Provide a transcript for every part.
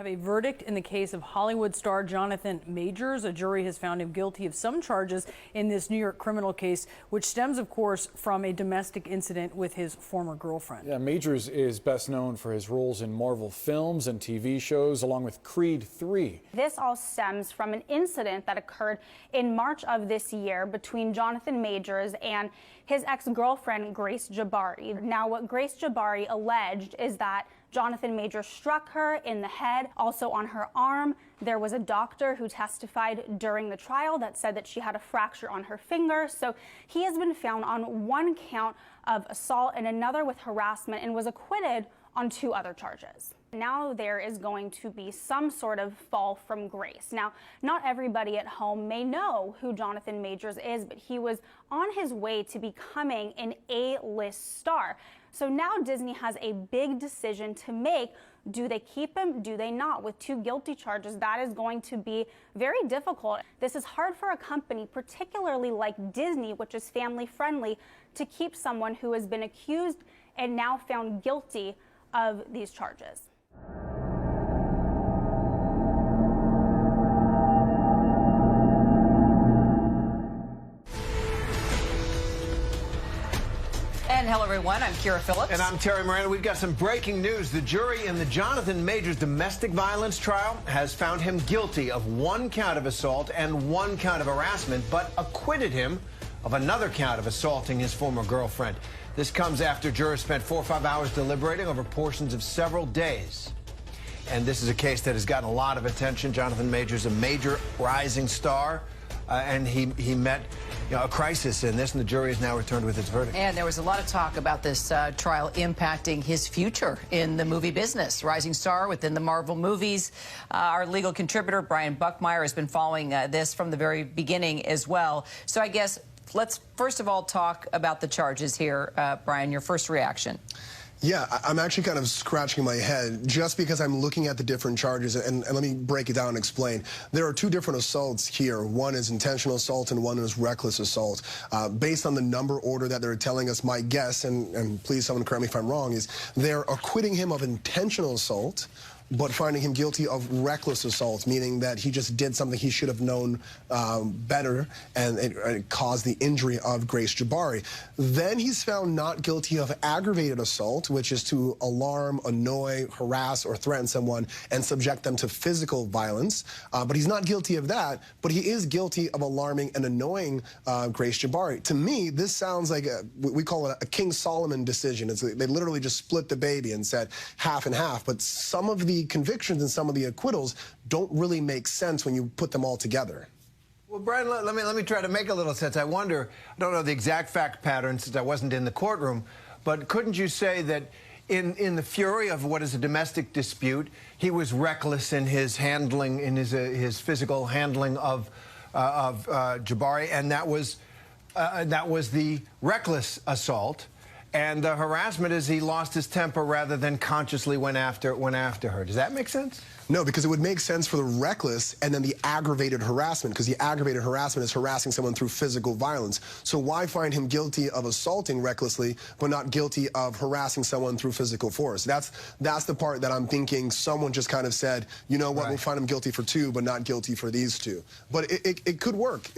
Have a verdict in the case of Hollywood star Jonathan Majors. A jury has found him guilty of some charges in this New York criminal case, which stems, of course, from a domestic incident with his former girlfriend. Yeah, Majors is best known for his roles in Marvel films and TV shows, along with Creed 3. This all stems from an incident that occurred in March of this year between Jonathan Majors and his ex-girlfriend, Grace Jabbari. Now, what Grace Jabbari alleged is that Jonathan Majors struck her in the head, also on her arm. There was a doctor who testified during the trial that said that she had a fracture on her finger. So he has been found on one count of assault and another with harassment and was acquitted on 2 other charges. Now there is going to be some sort of fall from grace. Now, not everybody at home may know who Jonathan Majors is, but he was on his way to becoming an A-list star. So now Disney has a big decision to make. Do they keep him? Do they not? With 2 guilty charges, that is going to be very difficult. This is hard for a company, particularly like Disney, which is family friendly, to keep someone who has been accused and now found guilty of these charges. And hello, everyone. I'm Kira Phillips. And I'm Terry Miranda. We've got some breaking news. The jury in the Jonathan Majors domestic violence trial has found him guilty of 1 count of assault and 1 count of harassment, but acquitted him of another count of assaulting his former girlfriend. This comes after jurors spent 4 or 5 hours deliberating over portions of several days. And this is a case that has gotten a lot of attention. Jonathan Majors, a major rising star, and he met a crisis in this, and the jury has now returned with its verdict. And there was a lot of talk about this trial impacting his future in the movie business. Rising star within the Marvel movies. Our legal contributor, Brian Buckmeyer, has been following this from the very beginning as well. So I guess let's first of all talk about the charges here. Brian, your first reaction. Yeah, I'm actually kind of scratching my head just because I'm looking at the different charges, and let me break it down and explain. There are 2 different assaults here. One is intentional assault and one is reckless assault. Based on the number order that they're telling us, my guess, and please someone correct me if I'm wrong, is they're acquitting him of intentional assault, but finding him guilty of reckless assault, meaning that he just did something he should have known better, and it caused the injury of Grace Jabbari. Then he's found not guilty of aggravated assault, which is to alarm, annoy, harass, or threaten someone and subject them to physical violence. But he's not guilty of that, but he is guilty of alarming and annoying Grace Jabbari. To me, this sounds like we call it a King Solomon decision. They literally just split the baby and said half and half, but some of the convictions and some of the acquittals don't really make sense when you put them all together. Well, Brian, let me try to make a little sense. I wonder, I don't know the exact fact pattern since I wasn't in the courtroom, but couldn't you say that in the fury of what is a domestic dispute, he was reckless in his handling, in his physical handling of Jabbari, and that was the reckless assault? And the harassment is he lost his temper rather than consciously went after her. Does that make sense? No, because it would make sense for the reckless and then the aggravated harassment, because the aggravated harassment is harassing someone through physical violence. So why find him guilty of assaulting recklessly but not guilty of harassing someone through physical force? That's the part that I'm thinking someone just kind of said, you know what, right, we'll find him guilty for 2 but not guilty for these 2. But it could work.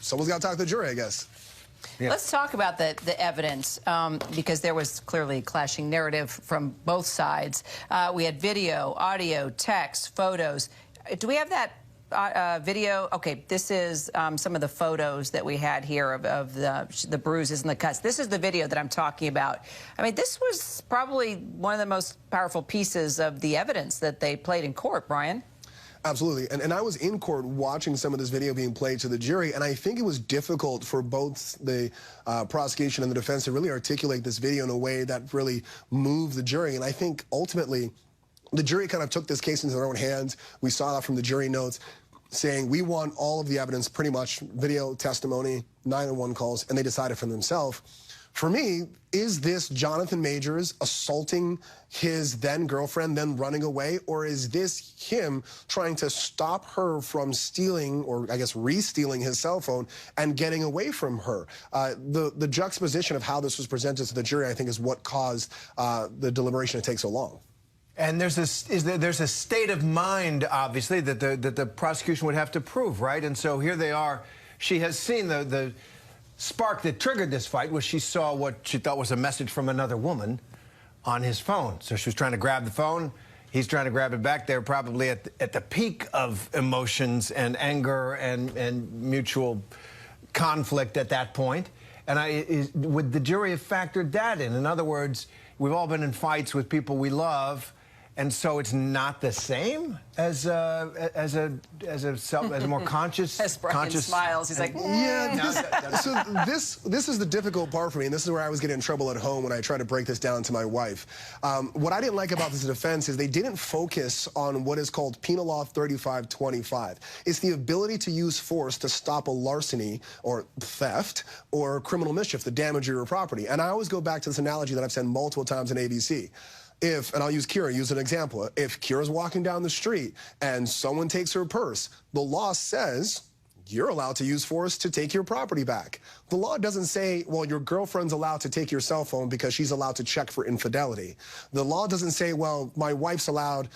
Someone's got to talk to the jury, I guess. Yeah. Let's talk about the evidence, because there was clearly clashing narrative from both sides. We had video, audio, text, photos. Do we have that video? Okay, this is some of the photos that we had here of the bruises and the cuts. This is the video that I'm talking about. I mean, this was probably one of the most powerful pieces of the evidence that they played in court, Brian. Absolutely. And I was in court watching some of this video being played to the jury, and I think it was difficult for both the prosecution and the defense to really articulate this video in a way that really moved the jury. And I think ultimately the jury kind of took this case into their own hands. We saw that from the jury notes, saying we want all of the evidence, pretty much video, testimony, 911 calls, and they decided for themselves. For me, is this Jonathan Majors assaulting his then-girlfriend, then running away, or is this him trying to stop her from stealing, or I guess re-stealing his cell phone and getting away from her? The juxtaposition of how this was presented to the jury, I think, is what caused the deliberation to take so long. And there's a state of mind, obviously, that the prosecution would have to prove, right? And so here they are. She has seen the spark that triggered this fight, was she saw what she thought was a message from another woman on his phone. So she was trying to grab the phone. He's trying to grab it back. They're probably at the peak of emotions and anger and mutual conflict at that point. And would the jury have factored that in? In other words, we've all been in fights with people we love, and so it's not the same as a more conscious. As Brian smiles, he's like, yeah. So this is the difficult part for me, and this is where I was getting in trouble at home when I tried to break this down to my wife. What I didn't like about this defense is they didn't focus on what is called Penal Law 3525. It's the ability to use force to stop a larceny or theft or criminal mischief, the damage of your property. And I always go back to this analogy that I've said multiple times in ABC. And I'll use Kira, use an example. If Kira's walking down the street and someone takes her purse, the law says you're allowed to use force to take your property back. The law doesn't say, well, your girlfriend's allowed to take your cell phone because she's allowed to check for infidelity. The law doesn't say, well, my wife's allowed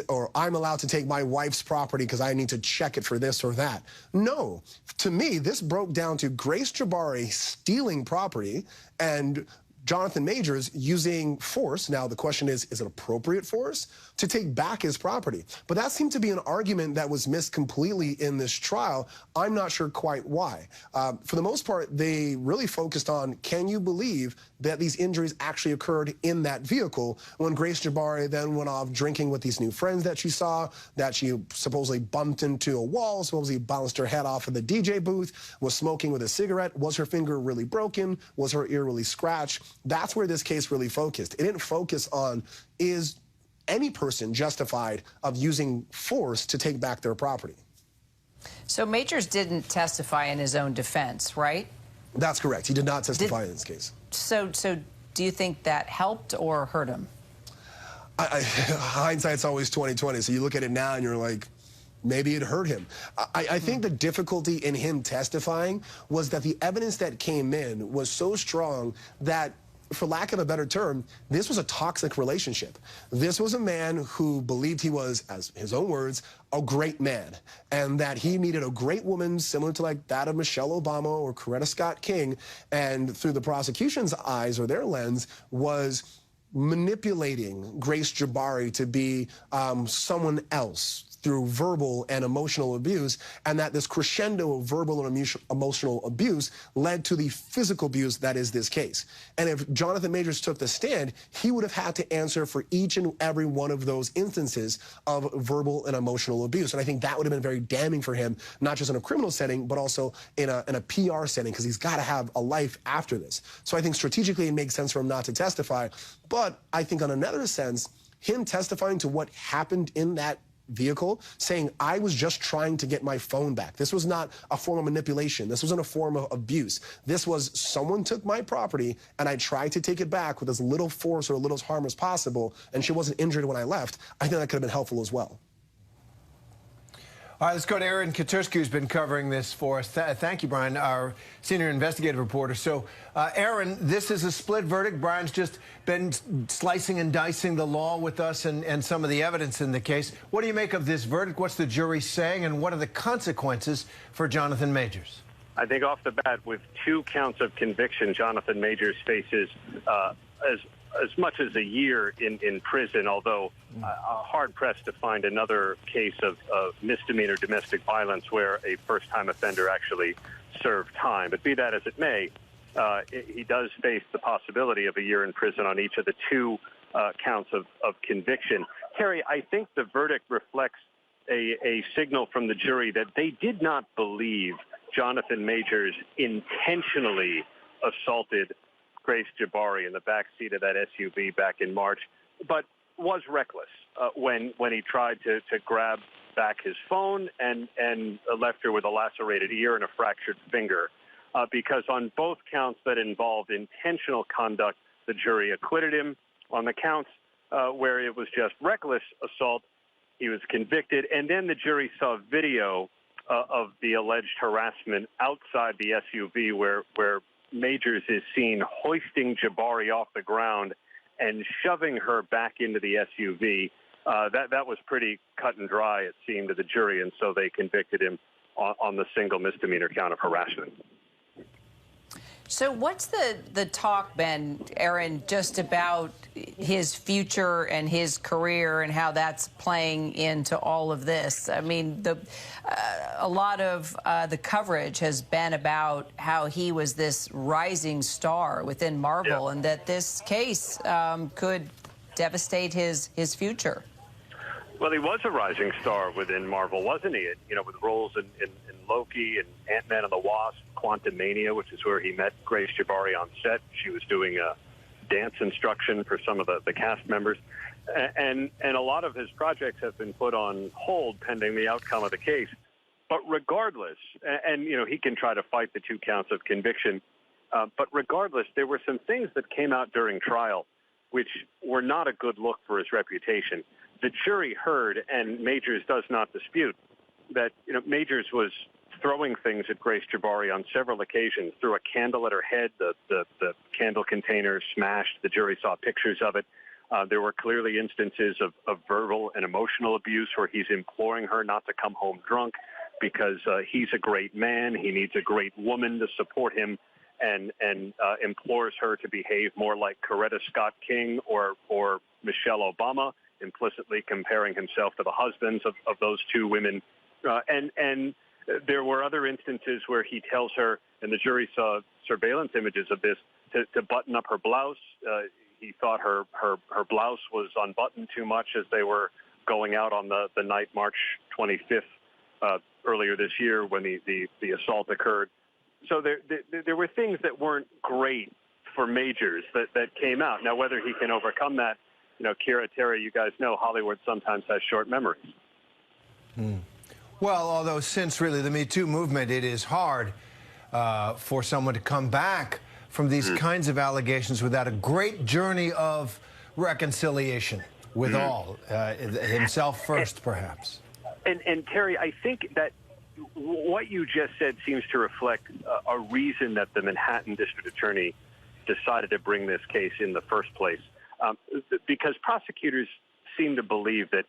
or I'm allowed to take my wife's property because I need to check it for this or that. No. To me, this broke down to Grace Jabbari stealing property and Jonathan Majors using force. Now, the question is it appropriate force to take back his property? But that seemed to be an argument that was missed completely in this trial. I'm not sure quite why. For the most part, they really focused on, can you believe that these injuries actually occurred in that vehicle, when Grace Jabbari then went off drinking with these new friends that she saw, that she supposedly bumped into a wall, supposedly bounced her head off of the DJ booth, was smoking with a cigarette. Was her finger really broken? Was her ear really scratched? That's where this case really focused. It didn't focus on, is any person justified of using force to take back their property? So Majors didn't testify in his own defense, right? That's correct. He did not testify in this case. So do you think that helped or hurt him? Hindsight's always 20/20. So you look at it now and you're like, maybe it hurt him. I think the difficulty in him testifying was that the evidence that came in was so strong that, for lack of a better term, this was a toxic relationship. This was a man who believed he was, as his own words, a great man, and that he needed a great woman similar to like that of Michelle Obama or Coretta Scott King, and through the prosecution's eyes or their lens was manipulating Grace Jabbari to be someone else through verbal and emotional abuse, and that this crescendo of verbal and emotional abuse led to the physical abuse that is this case. And if Jonathan Majors took the stand, he would have had to answer for each and every one of those instances of verbal and emotional abuse. And I think that would have been very damning for him, not just in a criminal setting, but also in a PR setting, because he's got to have a life after this. So I think strategically it makes sense for him not to testify. But I think on another sense, him testifying to what happened in that vehicle, saying, I was just trying to get my phone back. This was not a form of manipulation. This wasn't a form of abuse. This was, someone took my property and I tried to take it back with as little force or little harm as possible, and she wasn't injured when I left. I think that could have been helpful as well. All right, let's go to Aaron Katursky, who's been covering this for us. Thank you, Brian, our senior investigative reporter. So, Aaron, this is a split verdict. Brian's just been slicing and dicing the law with us and some of the evidence in the case. What do you make of this verdict? What's the jury saying, and what are the consequences for Jonathan Majors? I think off the bat, with 2 counts of conviction, Jonathan Majors faces as much as a year in prison, although hard-pressed to find another case of misdemeanor domestic violence where a first-time offender actually served time. But be that as it may, he does face the possibility of a year in prison on each of the 2 counts of conviction. Terry, I think the verdict reflects a signal from the jury that they did not believe Jonathan Majors intentionally assaulted Grace Jabbari in the backseat of that SUV back in March, but was reckless when he tried to grab back his phone and left her with a lacerated ear and a fractured finger. Because on both counts that involved intentional conduct, the jury acquitted him. On the counts where it was just reckless assault, he was convicted. And then the jury saw video of the alleged harassment outside the SUV where Majors is seen hoisting Jabbari off the ground and shoving her back into the SUV. That was pretty cut and dry, it seemed, to the jury, and so they convicted him on the single misdemeanor count of harassment. So what's the talk, Ben, Aaron, just about his future and his career and how that's playing into all of this? I mean, a lot of the coverage has been about how he was this rising star within Marvel, and that this case could devastate his future. Well, he was a rising star within Marvel, wasn't he? You know, with roles in Loki and Ant-Man and the Wasp, Quantumania, which is where he met Grace Jabari on set. She was doing dance instruction for some of the cast members. And a lot of his projects have been put on hold pending the outcome of the case. But regardless, and you know, he can try to fight the 2 counts of conviction, but regardless, there were some things that came out during trial which were not a good look for his reputation. The jury heard, and Majors does not dispute, that Majors was throwing things at Grace Jabari on several occasions, threw a candle at her head, the candle container smashed, the jury saw pictures of it. There were clearly instances of verbal and emotional abuse where he's imploring her not to come home drunk because he's a great man, he needs a great woman to support him, and implores her to behave more like Coretta Scott King or Michelle Obama, implicitly comparing himself to the husbands of those 2 women. And there were other instances where he tells her, and the jury saw surveillance images of this, to button up her blouse. He thought her blouse was unbuttoned too much as they were going out on the night, March 25th, earlier this year when the assault occurred. So there were things that weren't great for Majors that came out. Now, whether he can overcome that, Kira, Terry, you guys know Hollywood sometimes has short memories. Well, although since really the Me Too movement, it is hard for someone to come back from these kinds of allegations without a great journey of reconciliation with all, himself first, perhaps. And Terry, I think that what you just said seems to reflect a reason that the Manhattan District Attorney decided to bring this case in the first place, because prosecutors seem to believe that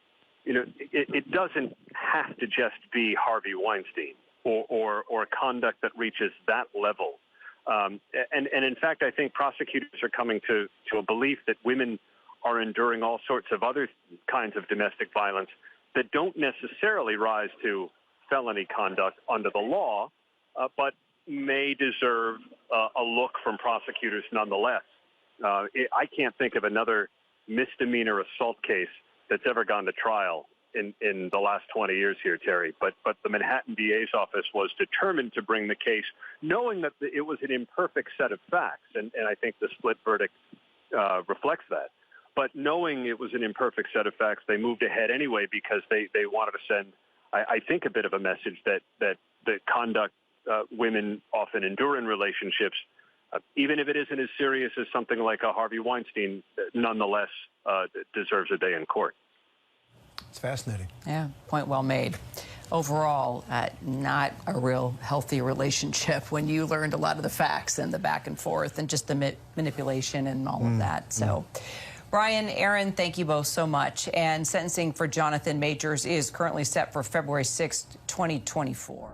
it doesn't have to just be Harvey Weinstein or conduct that reaches that level. And in fact, I think prosecutors are coming to a belief that women are enduring all sorts of other kinds of domestic violence that don't necessarily rise to felony conduct under the law, but may deserve a look from prosecutors nonetheless. I can't think of another misdemeanor assault case that's ever gone to trial in the last 20 years here, Terry. But the Manhattan DA's office was determined to bring the case, knowing that it was an imperfect set of facts, and I think the split verdict reflects that. But knowing it was an imperfect set of facts, they moved ahead anyway because they wanted to send, I think, a bit of a message that the conduct women often endure in relationships, even if it isn't as serious as something like a Harvey Weinstein, nonetheless deserves a day in court. It's fascinating. Yeah, point well made. Overall, not a real healthy relationship when you learned a lot of the facts and the back and forth and just the manipulation and all of that. So, Brian, Aaron, thank you both so much. And sentencing for Jonathan Majors is currently set for February 6th, 2024.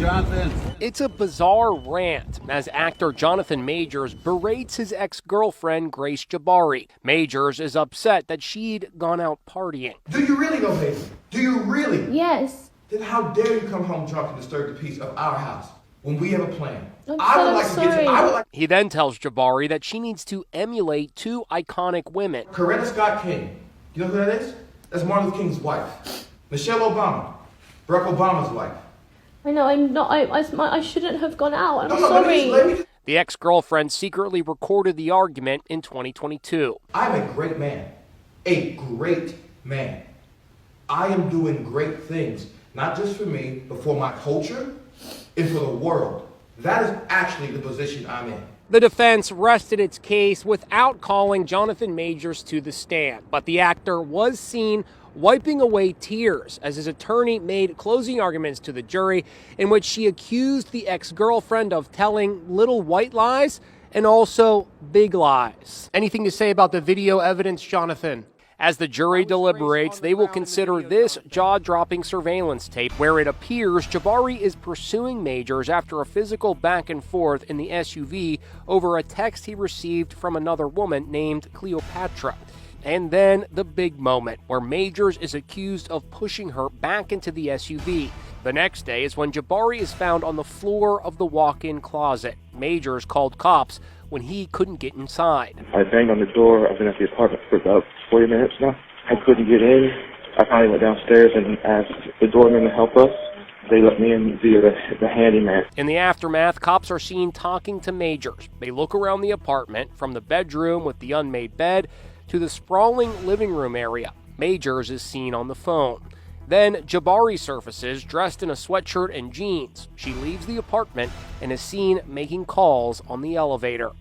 Jonathan. It's a bizarre rant as actor Jonathan Majors berates his ex-girlfriend Grace Jabbari. Majors is upset that she'd gone out partying. Do you really know Haley? Do you really? Yes. Then how dare you come home drunk and disturb the peace of our house when we have a plan? He then tells Jabbari that she needs to emulate two iconic women. Coretta Scott King. You know who that is? That's Martin Luther King's wife. Michelle Obama. Barack Obama's wife. I know, I'm not. I shouldn't have gone out. I'm sorry. The ex-girlfriend secretly recorded the argument in 2022. I'm a great man. A great man. I am doing great things, not just for me, but for my culture and for the world. That is actually the position I'm in. The defense rested its case without calling Jonathan Majors to the stand, but the actor was seen wiping away tears as his attorney made closing arguments to the jury in which she accused the ex-girlfriend of telling little white lies and also big lies. Anything to say about the video evidence, Jonathan? As the jury deliberates, they will consider this jaw-dropping surveillance tape where it appears Jabbari is pursuing Majors after a physical back and forth in the SUV over a text he received from another woman named Cleopatra. And then the big moment where Majors is accused of pushing her back into the SUV. The next day is when Jabbari is found on the floor of the walk-in closet. Majors called cops when he couldn't get inside. I banged on the door. I've been at the apartment for about 40 minutes now. I couldn't get in. I finally went downstairs and asked the doorman to help us. They let me in via the handyman. In the aftermath, cops are seen talking to Majors. They look around the apartment from the bedroom with the unmade bed to the sprawling living room area. Majors is seen on the phone. Then Jabbari surfaces dressed in a sweatshirt and jeans. She leaves the apartment and is seen making calls on the elevator.